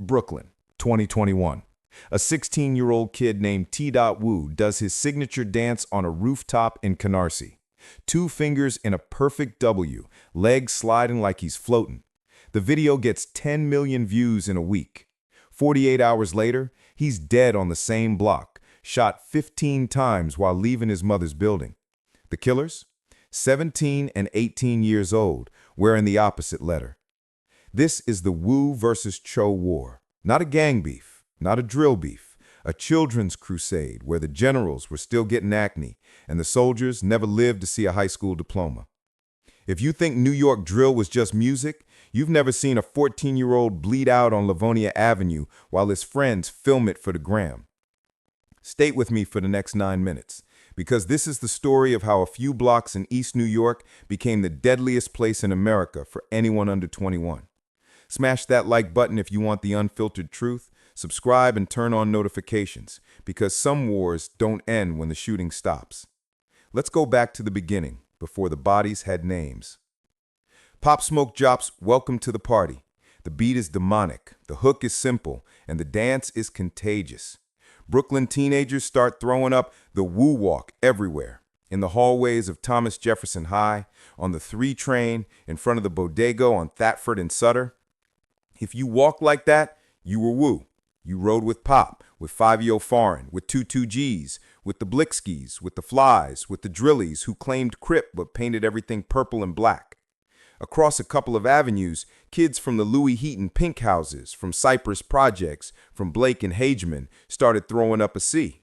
Brooklyn, 2021. A 16-year-old kid named Tdott does his signature dance on a rooftop in Canarsie. 2 fingers in a perfect W, legs sliding like he's floating. The video gets 10 million views in a week. 48 hours later, he's dead on the same block, shot 15 times while leaving his mother's building. The killers? 17 and 18 years old, wearing the opposite letter. This is the Wu versus Cho war. Not a gang beef, not a drill beef, a children's crusade where the generals were still getting acne and the soldiers never lived to see a high school diploma. If you think New York drill was just music, you've never seen a 14-year-old bleed out on Livonia Avenue while his friends film it for the gram. Stay with me for the next 9 minutes, because this is the story of how a few blocks in East New York became the deadliest place in America for anyone under 21. Smash that like button if you want the unfiltered truth. Subscribe and turn on notifications, because some wars don't end when the shooting stops. Let's go back to the beginning, before the bodies had names. Pop Smoke Jops, welcome to the party. The beat is demonic, the hook is simple, and the dance is contagious. Brooklyn teenagers start throwing up the Woo Walk everywhere. In the hallways of Thomas Jefferson High, on the 3 train, in front of the Bodega on Thetford and Sutter. If you walk like that, you were Woo. You rode with Pop, with 5-Yo Foreign, with 22Gs, with the Blickskis, with the Flies, with the Drillies who claimed Crip but painted everything purple and black. Across a couple of avenues, kids from the Louis Heaton Pink Houses, from Cypress Projects, from Blake and Hageman started throwing up a C.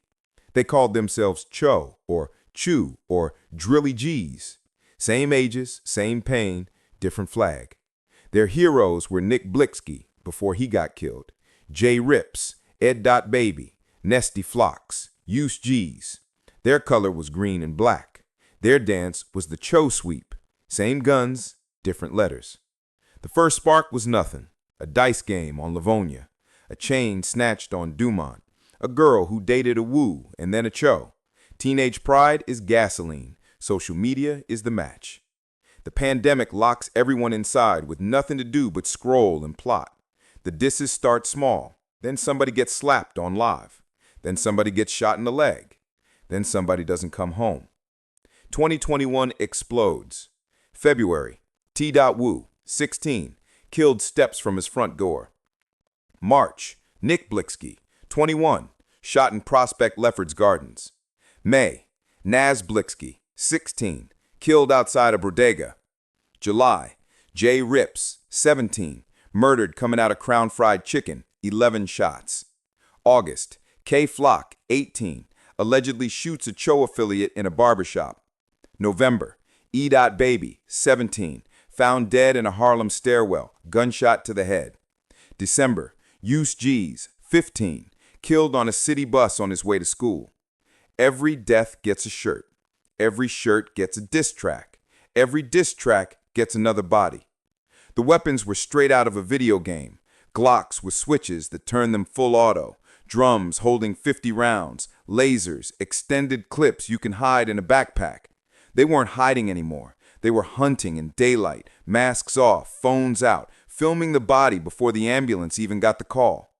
They called themselves Cho, or Chew, or Drilly G's. Same ages, same pain, different flag. Their heroes were Nick Blicksky, before he got killed, J Rips, Edot Baby, Nesty Flocks, Use G's. Their color was green and black. Their dance was the Cho Sweep. Same guns, different letters. The first spark was nothing. A dice game on Livonia. A chain snatched on Dumont. A girl who dated a Woo and then a Cho. Teenage pride is gasoline. Social media is the match. The pandemic locks everyone inside with nothing to do but scroll and plot. The disses start small. Then somebody gets slapped on live. Then somebody gets shot in the leg. Then somebody doesn't come home. 2021 explodes. February, Tdott, 16, killed steps from his front door. March, Nick Blicksky, 21, shot in Prospect Lefferts Gardens. May, Naz Blicksky, 16, killed outside a bodega. July, J Rips, 17, murdered coming out of Crown Fried Chicken, 11 shots. August, K Flock, 18, allegedly shoots a Cho affiliate in a barbershop. November, Edot Baby, 17, found dead in a Harlem stairwell, gunshot to the head. December, Use G's, 15, killed on a city bus on his way to school. Every death gets a shirt. Every shirt gets a diss track. Every diss track gets another body. The weapons were straight out of a video game. Glocks with switches that turn them full auto, drums holding 50 rounds, lasers, extended clips you can hide in a backpack. They weren't hiding anymore. They were hunting in daylight, masks off, phones out, filming the body before the ambulance even got the call.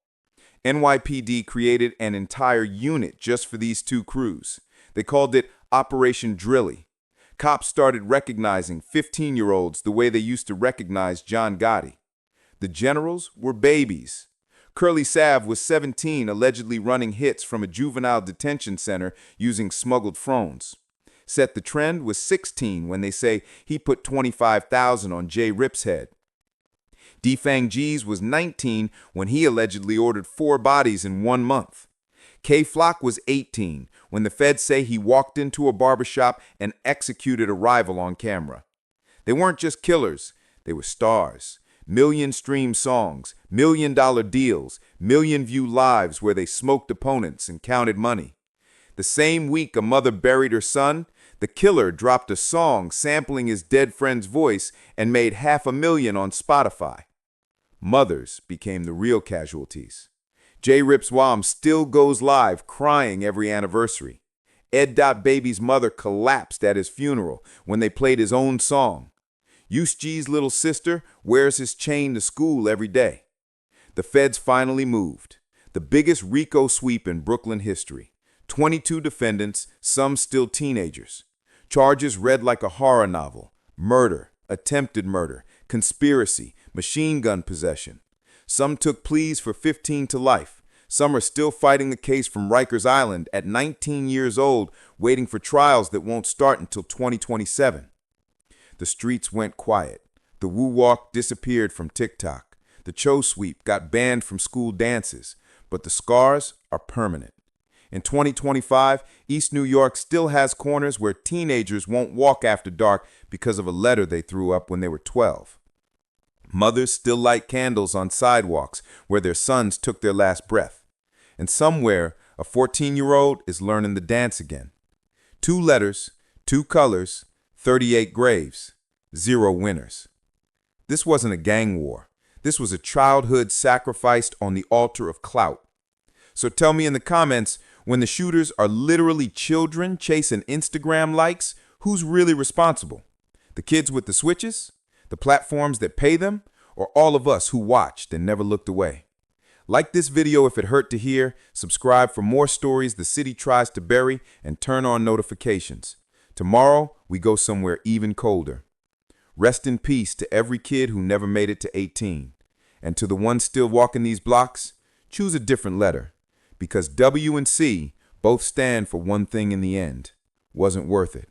NYPD created an entire unit just for these 2 crews. They called it Operation Drilly. Cops started recognizing 15-year-olds the way they used to recognize John Gotti. The generals were babies. Curly Sav was 17, allegedly running hits from a juvenile detention center using smuggled phones. Set the Trend was 16 when they say he put 25,000 on J Rip's head. Defang G's was 19 when he allegedly ordered 4 bodies in 1 month. K Flock was 18 when the feds say he walked into a barbershop and executed a rival on camera. They weren't just killers, they were stars. Million-stream songs, million-dollar deals, million-view lives where they smoked opponents and counted money. The same week a mother buried her son, the killer dropped a song sampling his dead friend's voice and made $500,000 on Spotify. Mothers became the real casualties. J Rip's mom still goes live crying every anniversary. Edot Baby's mother collapsed at his funeral when they played his own song. Use G's little sister wears his chain to school every day. The feds finally moved. The biggest RICO sweep in Brooklyn history. 22 defendants, some still teenagers. Charges read like a horror novel. Murder, attempted murder, conspiracy, machine gun possession. Some took pleas for 15 to life. Some are still fighting the case from Rikers Island at 19 years old, waiting for trials that won't start until 2027. The streets went quiet. The Woo Walk disappeared from TikTok. The Cho Sweep got banned from school dances. But the scars are permanent. In 2025, East New York still has corners where teenagers won't walk after dark because of a letter they threw up when they were 12. Mothers still light candles on sidewalks where their sons took their last breath. And somewhere, a 14-year-old is learning the dance again. 2 letters, 2 colors, 38 graves, 0 winners. This wasn't a gang war. This was a childhood sacrificed on the altar of clout. So tell me in the comments, when the shooters are literally children chasing Instagram likes, who's really responsible? The kids with the switches? The platforms that pay them? Or all of us who watched and never looked away? Like this video if it hurt to hear, subscribe for more stories the city tries to bury, and turn on notifications. Tomorrow, we go somewhere even colder. Rest in peace to every kid who never made it to 18. And to the ones still walking these blocks, choose a different letter. Because W and C both stand for one thing in the end. Wasn't worth it.